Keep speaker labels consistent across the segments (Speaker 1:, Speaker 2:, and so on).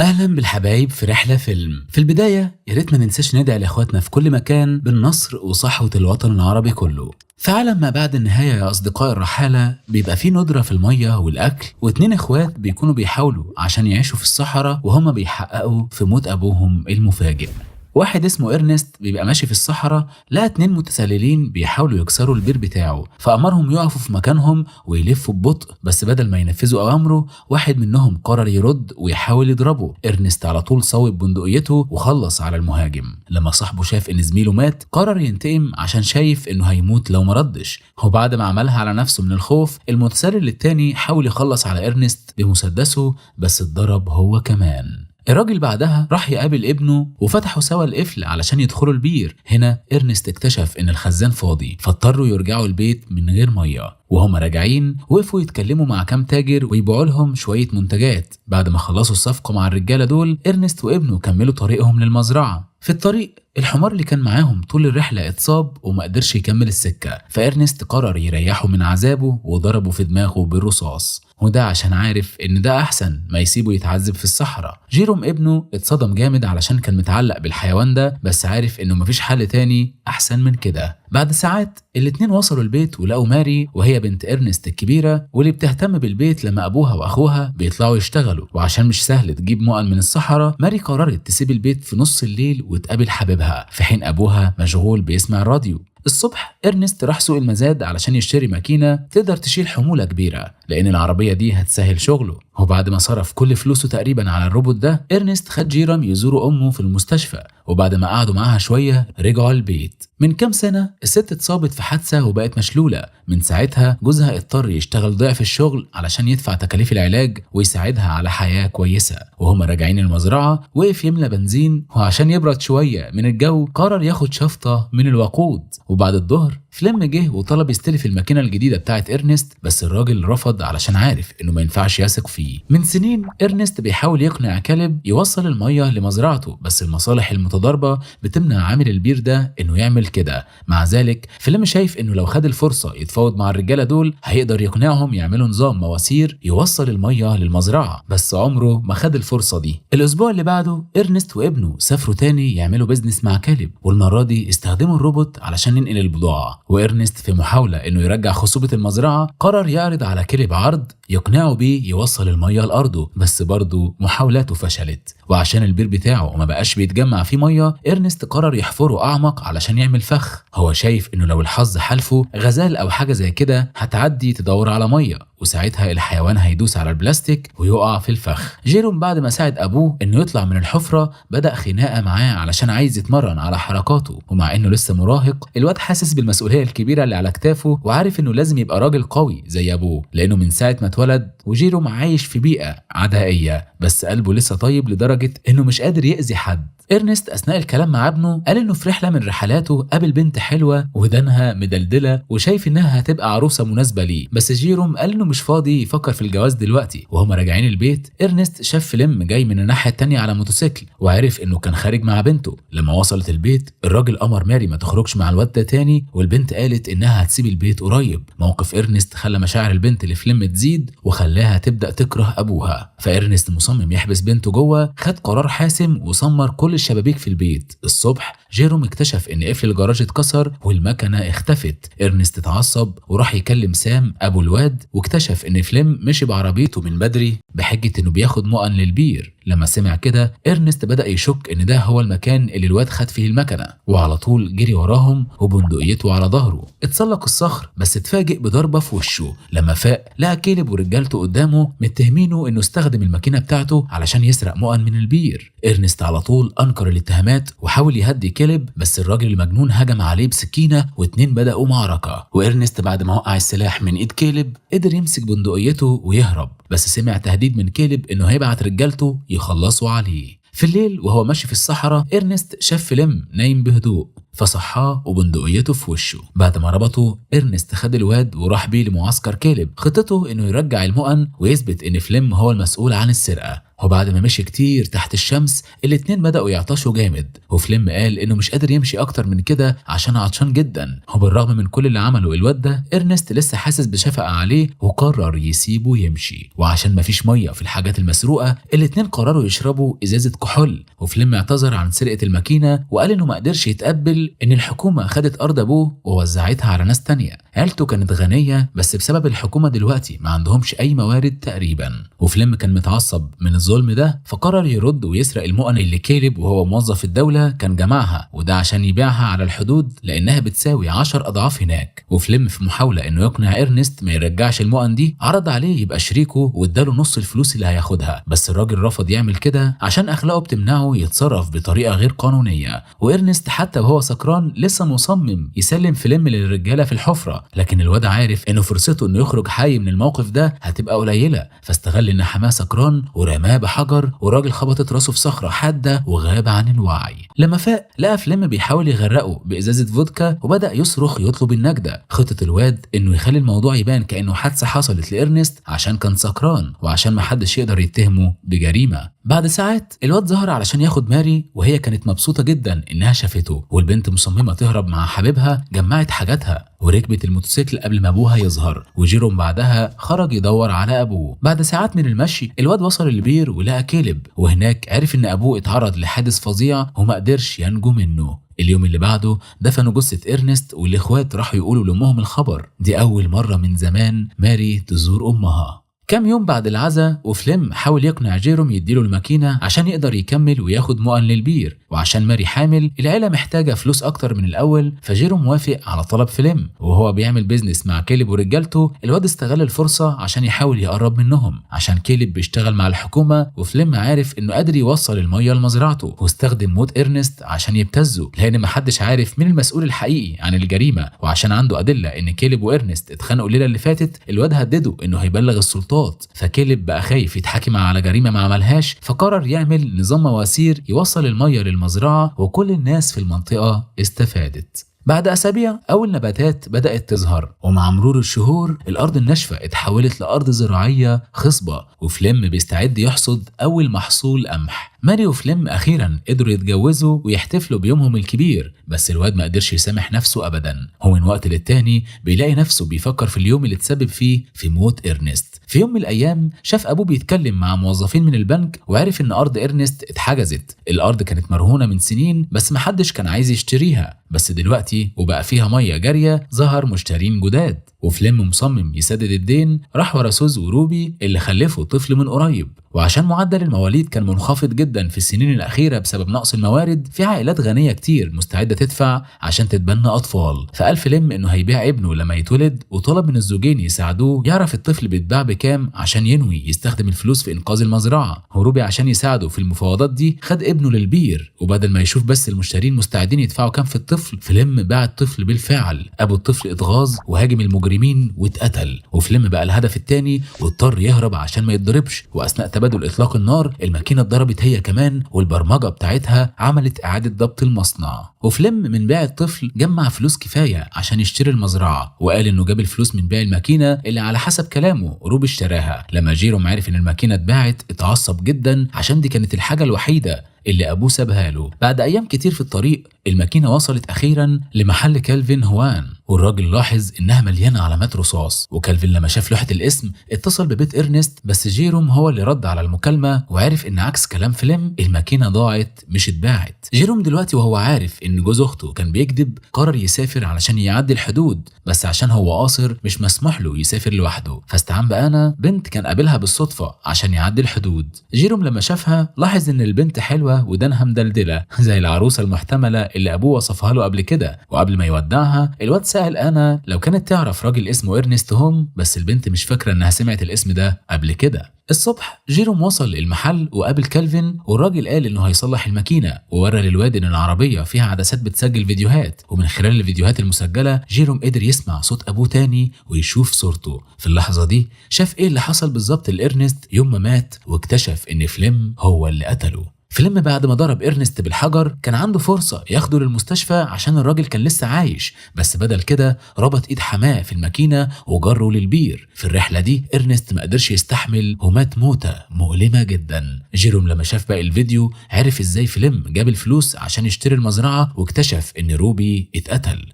Speaker 1: اهلا بالحبايب في رحله فيلم. في البدايه يا ريت ما ننساش ندعي لاخواتنا في كل مكان بالنصر وصحوه الوطن العربي كله. في عالم ما بعد النهايه يا اصدقاء الرحاله بيبقى فيه ندره في الميه والاكل، واتنين اخوات بيكونوا بيحاولوا عشان يعيشوا في الصحراء وهما بيحققوا في موت ابوهم المفاجئ. واحد اسمه إرنست بيبقى ماشي في الصحراء، لقى اتنين متسللين بيحاولوا يكسروا البير بتاعه، فأمرهم يقفوا في مكانهم ويلفوا ببطء، بس بدل ما ينفذوا أوامره واحد منهم قرر يرد ويحاول يضربه. إرنست على طول صوب بندقيته وخلص على المهاجم. لما صاحبه شاف إن زميله مات قرر ينتقم عشان شايف إنه هيموت لو مردش، وبعد ما عملها على نفسه من الخوف المتسلل التاني حاول يخلص على إرنست بمسدسه، بس اتضرب هو كمان. الراجل بعدها راح يقابل ابنه وفتحوا سوا القفل علشان يدخلوا البير. هنا إرنست اكتشف ان الخزان فاضي، فاضطروا يرجعوا البيت من غير ميه. وهم راجعين وقفوا يتكلموا مع كام تاجر ويبيعوا لهم شويه منتجات. بعد ما خلصوا الصفقه مع الرجاله دول، إرنست وابنه كملوا طريقهم للمزرعه. في الطريق الحمار اللي كان معاهم طول الرحله اتصاب وما قدرش يكمل السكه، فإرنست قرر يريحه من عذابه وضربه في دماغه بالرصاص، وده عشان عارف ان ده احسن ما يسيبه يتعذب في الصحراء. جيروم ابنه اتصدم جامد علشان كان متعلق بالحيوان ده، بس عارف انه مفيش حل تاني احسن من كده. بعد ساعات الاتنين وصلوا البيت ولقوا ماري، وهي بنت إرنست الكبيرة واللي بتهتم بالبيت لما ابوها واخوها بيطلعوا يشتغلوا. وعشان مش سهل تجيب مؤن من الصحراء، ماري قررت تسيب البيت في نص الليل وتقابل حبيبها، في حين ابوها مشغول بيسمع الراديو. الصبح إرنست راح سوق المزاد علشان يشتري ماكينة تقدر تشيل حمولة كبيرة، لأن العربية دي هتسهل شغله. وبعد ما صرف كل فلوسه تقريبا على الروبوت ده، إرنست خد جيرام يزوروا أمه في المستشفى، وبعد ما قعدوا معاها شوية رجعوا البيت. من كام سنة الست اتصابت في حادثة وبقت مشلولة. من ساعتها جوزها اضطر يشتغل ضعف الشغل علشان يدفع تكاليف العلاج ويساعدها على حياة كويسة. وهم راجعين المزرعة وقف يملى بنزين، وعشان يبرد شوية من الجو قرر ياخد شفطة من الوقود. وبعد الظهر فليم جه وطلب يستلف الماكينة الجديدة بتاعت إرنست، بس الراجل رفض علشان عارف انه ما ينفعش يثق فيه. من سنين إرنست بيحاول يقنع كاليب يوصل المية لمزرعته، بس المصالح المتضاربة بتمنع عامل البير ده انه يعمل كده. مع ذلك فليم شايف انه لو خد الفرصة يتفاوض مع الرجالة دول هيقدر يقنعهم يعملوا نظام مواسير يوصل المية للمزرعة، بس عمره ما خد الفرصة دي. الاسبوع اللي بعده إرنست وابنه سافروا تاني يعملوا بيزنس مع كاليب، والمرة دي استخدموا الروبوت علشان ينقل البضاعة. وإرنست في محاولة انه يرجع خصوبة المزرعة قرر يعرض على كاليب عرض يقنعه بيه يوصل المية لأرضه، بس برضه محاولاته فشلت. وعشان البير بتاعه ما بقاش بيتجمع فيه مية، إرنست قرر يحفره أعمق علشان يعمل فخ. هو شايف انه لو الحظ حالفه غزال او حاجة زي كده هتعدي تدور على مية، وساعتها الحيوان هيدوس على البلاستيك ويقع في الفخ. جيروم بعد ما ساعد ابوه انه يطلع من الحفرة بدأ خناقة معاه علشان عايز يتمرن على حركاته. ومع انه لسه مراهق، الواد حاسس بالمسؤولية الكبيرة اللي على كتافه، وعارف انه لازم يبقى راجل قوي زي ابوه، لانه من ساعة ما اتولد وجيروم عايش في بيئة عدائية، بس قلبه لسه طيب لدرجة انه مش قادر يأذي حد. إرنست أثناء الكلام مع ابنه قال إنه في رحلة من رحلاته قابل بنت حلوة ودانها مدلدلة وشايف إنها هتبقى عروسة مناسبة ليه، بس جيروم قال إنه مش فاضي يفكر في الجواز دلوقتي. وهم راجعين البيت إرنست شاف فيلم جاي من الناحية التانية على موتوسيكل، وعرف إنه كان خارج مع بنته. لما وصلت البيت الراجل أمر ماري ما تخرجش مع الواد ده تاني، والبنت قالت إنها هتسيب البيت قريب. موقف إرنست خلى مشاعر البنت اللي في فيلم تزيد وخلاها تبدأ تكره أبوها، فإرنست مصمم يحبس بنته جوه. خد قرار حاسم وسمر كل الشبابيك في البيت. الصبح جيروم اكتشف ان قفل الجراج اتكسر والمكنه اختفت. إرنست اتعصب وراح يكلم سام ابو الواد، واكتشف ان فليم مشي بعربيته من بدري بحجه انه بياخد مؤن للبير. لما سمع كده إرنست بدأ يشك ان ده هو المكان اللي الواد خد فيه المكنه، وعلى طول جري وراهم وبندقيته على ظهره. اتسلق الصخر بس اتفاجئ بضربه في وشه. لما فاق لقى كاليب ورجالته قدامه متهمينه انه استخدم الماكينه بتاعته علشان يسرق مؤن من البير. إرنست على طول انكر الاتهامات وحاول يهدي كاليب، بس الراجل المجنون هجم عليه بسكينه واتنين بدأوا معركه. وإرنست بعد ما وقع السلاح من ايد كاليب قدر يمسك بندقيته ويهرب، بس سمع تهديد من كاليب انه هيبعت رجالته يخلصوا عليه. في الليل وهو ماشي في الصحراء إرنست شاف فيلم نايم بهدوء. فصحاه وبندقيته في وشه. بعد ما ربطه إرنست خد الواد وراح بيه لمعسكر كاليب، خطته إنه يرجع المؤن ويثبت إن فليم هو المسؤول عن السرقة. وبعد ما مشي كتير تحت الشمس الاتنين بدأوا يعطشوا جامد، وفليم قال إنه مش قادر يمشي أكتر من كده عشان عطشان جدا. وبالرغم من كل اللي عمله الواد ده، إرنست لسه حاسس بشفقة عليه وقرر يسيبه يمشي. وعشان مفيش مية في الحاجات المسروقة الاتنين قرروا يشربوا إزازة كحول. وفليم اعتذر عن سرقة الماكينة وقال إنه ما قدرش يتقبل إن الحكومة خدت أرض أبوه ووزعتها على ناس تانية. عيلته كانت غنية بس بسبب الحكومة دلوقتي ما عندهمش أي موارد تقريبا. وفليم كان متعصب من الظلم ده، فقرر يرد ويسرق المؤن اللي كاليب وهو موظف الدولة كان جمعها، وده عشان يبيعها على الحدود لأنها بتساوي 10 أضعاف هناك. وفليم في محاولة إنه يقنع إرنست ما يرجعش المؤن دي عرض عليه يبقى شريكه واداله نص الفلوس اللي هياخدها، بس الراجل رفض يعمل كده عشان أخلاقه بتمنعه يتصرف بطريقة غير قانونية. وإرنست حتى وهو سكران لسه مصمم يسلم فليم للرجالة في الحفرة، لكن الواد عارف إنه فرصته إنه يخرج حي من الموقف ده هتبقى قليلة، فاستغل إن حماه سكران ورماه بحجر، والراجل خبطت راسه في صخرة حادة وغاب عن الوعي. لما فاق لقى فليم بيحاول يغرقه بإزازة فودكا وبدأ يصرخ يطلب النجدة. خطة الواد إنه يخلي الموضوع يبان كأنه حادثة حصلت لإرنست عشان كان سكران وعشان محدش يقدر يتهمه بجريمة. بعد ساعات الواد ظهر علشان ياخد ماري، وهي كانت مبسوطة جدا إنها شافته، والبنت مصممة تهرب مع حبيبها جمعت حاجاتها وركبت الموتوسيكل قبل ما أبوها يظهر. وجيروم بعدها خرج يدور على أبوه. بعد ساعات من المشي الواد وصل البير ولقى كاليب، وهناك عرف إن أبوه اتعرض لحادث فظيع وما قدرش ينجو منه. اليوم اللي بعده دفنوا جثة إرنست، والإخوات راحوا يقولوا لأمهم الخبر. دي أول مرة من زمان ماري تزور أمها. كام يوم بعد العزا وفليم حاول يقنع جيروم يديله الماكينة عشان يقدر يكمل وياخد مؤن للبير، وعشان ماري حامل العيلة محتاجة فلوس أكتر من الأول، فجيروم وافق على طلب فليم. وهو بيعمل بيزنس مع كاليب ورجالته الواد استغل الفرصة عشان يحاول يقرب منهم، عشان كاليب بيشتغل مع الحكومة وفليم عارف إنه قادر يوصل المية لمزرعته، واستخدم موت إرنست عشان يبتزه، لأن محدش عارف مين المسؤول الحقيقي عن الجريمة. وعشان عنده أدلة إن كاليب وإرنست اتخانقوا الليلة اللي فاتت الواد هدده إنه هيبلغ السلطات، فكاليب بقى خايف يتحاكم على جريمة ما عملهاش، فقرر يعمل نظام مواسير يوصل المية للمزرعة، وكل الناس في المنطقة استفادت. بعد أسابيع أول نباتات بدأت تظهر، ومع مرور الشهور الأرض الناشفة اتحولت لأرض زراعية خصبة، وفليم بيستعد يحصد أول محصول قمح. ماري وفليم أخيرا قدروا يتجوزوا ويحتفلوا بيومهم الكبير، بس الواد ما قدرش يسامح نفسه أبدا. هو من وقت للتاني بيلاقي نفسه بيفكر في اليوم اللي اتسبب فيه في موت إرنست. في يوم من الأيام شاف أبوه بيتكلم مع موظفين من البنك وعرف إن أرض إرنست اتحجزت. الأرض كانت مرهونة من سنين بس محدش كان عايز يشتريها، بس دلوقتي وبقى فيها مية جارية ظهر مشترين جداد. وفليم مصمم يسدد الدين راح ورا سوز وروبي اللي خلفوا طفل من قريب. وعشان معدل المواليد كان منخفض جدا في السنين الأخيرة بسبب نقص الموارد، في عائلات غنية كتير مستعدة تدفع عشان تتبنى أطفال، فقال فليم إنه هيبيع ابنه لما يتولد، وطلب من الزوجين يساعدوه يعرف الطفل بيتباع بكام عشان ينوي يستخدم الفلوس في إنقاذ المزرعة. وروبي عشان يساعده في المفاوضات دي خد ابنه للبير، وبدل ما يشوف بس المشترين مستعدين يدفعوا كام في الطفل، فليم باع الطفل بالفعل. أبو الطفل اتغاظ وهاجم المجرمين واتقتل، وفليم بقى الهدف التاني واضطر يهرب عشان ما يتضربش. وأثناء تبادل إطلاق النار الماكينة اتضربت هي كمان، والبرمجة بتاعتها عملت إعادة ضبط المصنع. وفليم من بيع الطفل جمع فلوس كفاية عشان يشتري المزرعة، وقال إنه جاب الفلوس من بيع الماكينة اللي على حسب كلامه روبي اشتراها. لما جيروم عرف إن الماكينة اتباعت اتعصب جدا عشان دي كانت الحاجة الوحيدة اللي أبوه سابها له. بعد أيام كتير في الطريق الماكينة وصلت أخيرا لمحل كالفين هوان، والراجل لاحظ إنها مليانة علامات رصاص. وكالفين لما شاف لوحة الاسم اتصل ببيت إرنست، بس جيروم هو اللي رد على المكالمة وعرف إن عكس كلام فليم الماكينة ضاعت مش اتباعت. جيروم دلوقتي وهو عارف إن جوز أخته كان بيكذب قرر يسافر علشان يعدي الحدود، بس عشان هو قاصر مش مسموح له يسافر لوحده، فاستعان بأنا بنت كان قابلها بالصدفة عشان يعدي الحدود. جيروم لما شافها لاحظ إن البنت حلوة ودانها مدلدلة زي العروسة المحتملة اللي أبوه وصفها له قبل كده. وقبل ما يودعها الواد سأل أنا لو كانت تعرف راجل اسمه إرنست هوم، بس البنت مش فاكرة إنها سمعت الاسم ده قبل كده. الصبح جيروم وصل المحل وقابل كالفين، والراجل قال إنه هيصلح الماكينة، وورى للواد إن العربية فيها عدسات بتسجل فيديوهات، ومن خلال الفيديوهات المسجلة جيروم قدر يسمع صوت أبوه تاني ويشوف صورته. في اللحظة دي شاف إيه اللي حصل بالظبط لإرنست يوم ما مات، واكتشف إن فليم هو اللي قتله. فيلم بعد ما ضرب إرنست بالحجر كان عنده فرصة ياخده للمستشفى عشان الراجل كان لسه عايش، بس بدل كده ربط ايد حماه في الماكينة وجره للبير. في الرحلة دي إرنست ما قدرش يستحمل ومات موتة مؤلمة جدا. جيروم لما شاف باقي الفيديو عرف ازاي فيلم جاب الفلوس عشان يشتري المزرعة، واكتشف ان روبي اتقتل.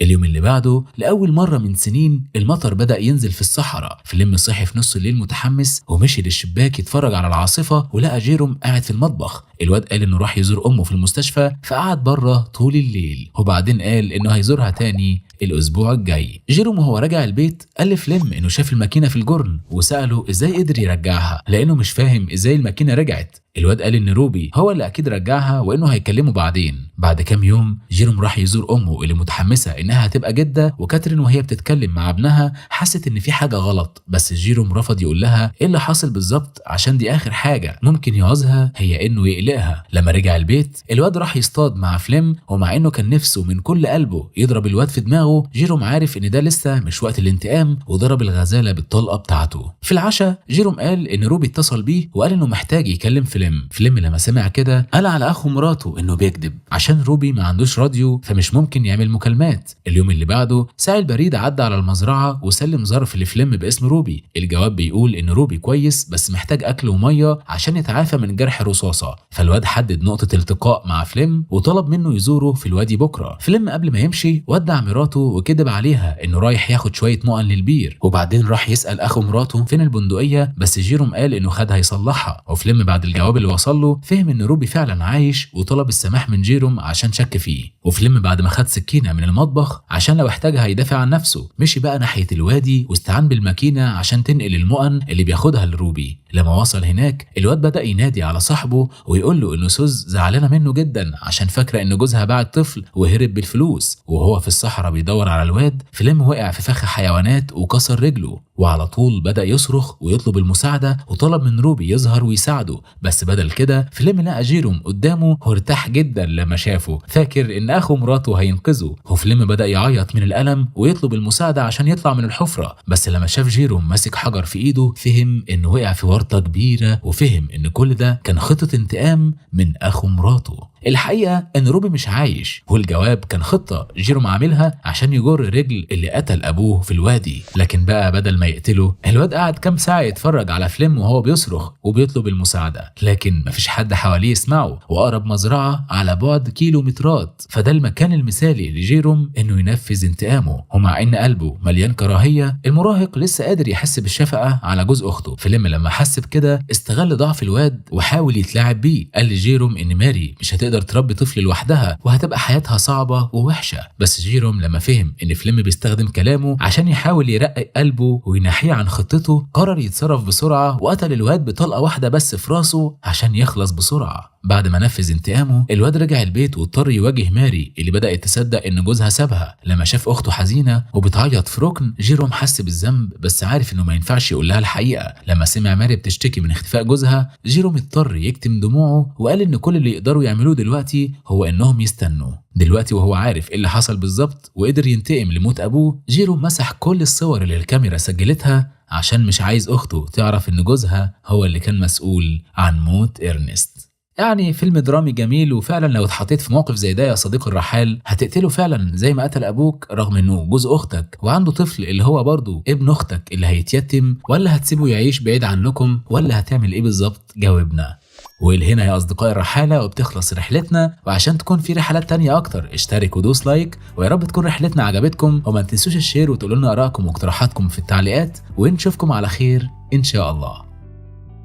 Speaker 1: اليوم اللي بعده لأول مرة من سنين المطر بدأ ينزل في الصحراء. فيلم صحي في نص الليل متحمس ومشي للشباك يتفرج على العاصفة، ولقى جيروم قاعد في المطبخ. الواد قال انه راح يزور امه في المستشفى فقعد بره طول الليل، وبعدين قال انه هيزورها تاني الاسبوع الجاي. جيروم وهو راجع البيت قال لفليم انه شاف الماكينة في الجرن وسأله ازاي قدر يرجعها لانه مش فاهم ازاي الماكينة رجعت. الواد قال ان روبي هو اللي اكيد رجعها وانه هيكلمه بعدين. بعد كام يوم جيروم راح يزور امه اللي متحمسه انها هتبقى جده، وكاترين وهي بتتكلم مع ابنها حست ان في حاجه غلط، بس جيروم رفض يقول لها ايه اللي حاصل بالظبط عشان دي اخر حاجه ممكن يعوزها هي انه يقلقها. لما رجع البيت الواد راح يصطاد مع فليم، ومع انه كان نفسه من كل قلبه يضرب الواد في دماغه، جيروم عارف ان ده لسه مش وقت الانتقام وضرب الغزاله بالطلقه بتاعته. في العشاء جيروم قال ان روبي اتصل بيه وقال انه محتاج يكلم فليم لما سمع كده قال على اخو مراته انه بيكذب عشان روبي ما عندوش راديو فمش ممكن يعمل مكالمات. اليوم اللي بعده ساعي البريد عدى على المزرعه وسلم ظرف لفليم باسم روبي. الجواب بيقول ان روبي كويس بس محتاج اكل وميه عشان يتعافى من جرح رصاصه. فالواد حدد نقطه التقاء مع فليم وطلب منه يزوره في الوادي بكره. فليم قبل ما يمشي ودع مراته وكذب عليها انه رايح ياخد شويه مؤن للبير، وبعدين راح يسال اخو مراته فين البندقيه، بس جيروم قال انه خدها يصلحها. وفليم بعد الجواب اللي وصل له فهم ان روبي فعلا عايش وطلب السماح من جيروم عشان شك فيه. وفليم بعد ما خد سكينه من المطبخ عشان لو احتاجها يدافع عن نفسه مشي بقى ناحيه الوادي واستعان بالماكينه عشان تنقل المؤن اللي بياخدها لروبي. لما وصل هناك الواد بدا ينادي على صاحبه ويقول له انه سوز زعلانه منه جدا عشان فاكره ان جوزها باع الطفل وهرب بالفلوس. وهو في الصحراء بيدور على الواد فليم وقع في فخ حيوانات وكسر رجله، وعلى طول بدا يصرخ ويطلب المساعده وطلب من روبي يظهر ويساعده. بس بدل كده فليم لقى جيروم قدامه وارتاح جدا لما شافه، فاكر ان اخو مراته هينقذه. وفليم بدا يعيط من الالم ويطلب المساعده عشان يطلع من الحفره، بس لما شاف جيروم ماسك حجر في ايده فهم انه وقع في ورطه كبيره، وفهم ان كل ده كان خطه انتقام من اخو مراته. الحقيقه ان روبي مش عايش، والجواب كان خطه جيروم عاملها عشان يجر رجل اللي قتل ابوه في الوادي. لكن بقى بدل ما يقتله الواد قعد كام ساعه يتفرج على فليم وهو بيصرخ وبيطلب المساعده، لكن مفيش حد حواليه يسمعه، واقرب مزرعه على بعد كيلومترات. فده المكان المثالي لجيروم انه ينفذ انتقامه. ومع ان قلبه مليان كراهيه المراهق لسه قادر يحس بالشفقه على جوز اخته. فليم لما حس بكده استغل ضعف الواد وحاول يتلاعب بيه. قال لجيروم ان ماري مش هتقدر تربي طفل لوحدها وهتبقى حياتها صعبه ووحشه. بس جيروم لما فهم ان فليم بيستخدم كلامه عشان يحاول يرقق قلبه وينحيه عن خطته قرر يتصرف بسرعه وقتل الواد بطلقه واحده بس في راسه عشان يخلص بسرعه. بعد ما نفذ انتقامه الواد رجع البيت واضطر يواجه ماري اللي بدأت تصدق ان جوزها سابها. لما شاف اخته حزينه وبتعيط في ركن جيروم حس بالذنب بس عارف انه ما ينفعش يقول لها الحقيقه. لما سمع ماري بتشتكي من اختفاء جوزها جيروم اضطر يكتم دموعه وقال ان كل اللي يقدروا يعملوه دلوقتي هو انهم يستنوا. دلوقتي وهو عارف ايه اللي حصل بالظبط وقدر ينتقم لموت ابوه، جيروم مسح كل الصور اللي الكاميرا سجلتها عشان مش عايز اخته تعرف ان جوزها هو اللي كان مسؤول عن موت إرنست. يعني فيلم درامي جميل، وفعلا لو اتحطيت في موقف زي ده يا صديق الرحال هتقتله فعلا زي ما قتل ابوك رغم انه جوز اختك وعنده طفل اللي هو برضه ابن اختك اللي هيتيتم، ولا هتسيبه يعيش بعيد عنكم، ولا هتعمل ايه بالظبط؟ جاوبنا. والهنا يا اصدقائي الرحاله وبتخلص رحلتنا، وعشان تكون في رحلات تانية اكتر اشترك ودوس لايك، ويا رب تكون رحلتنا عجبتكم، وما تنسوش الشير وتقولوا لنا ارائكم واقتراحاتكم في التعليقات، ونشوفكم على خير ان شاء الله.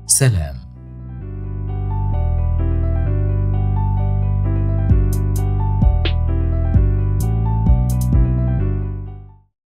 Speaker 1: سلام.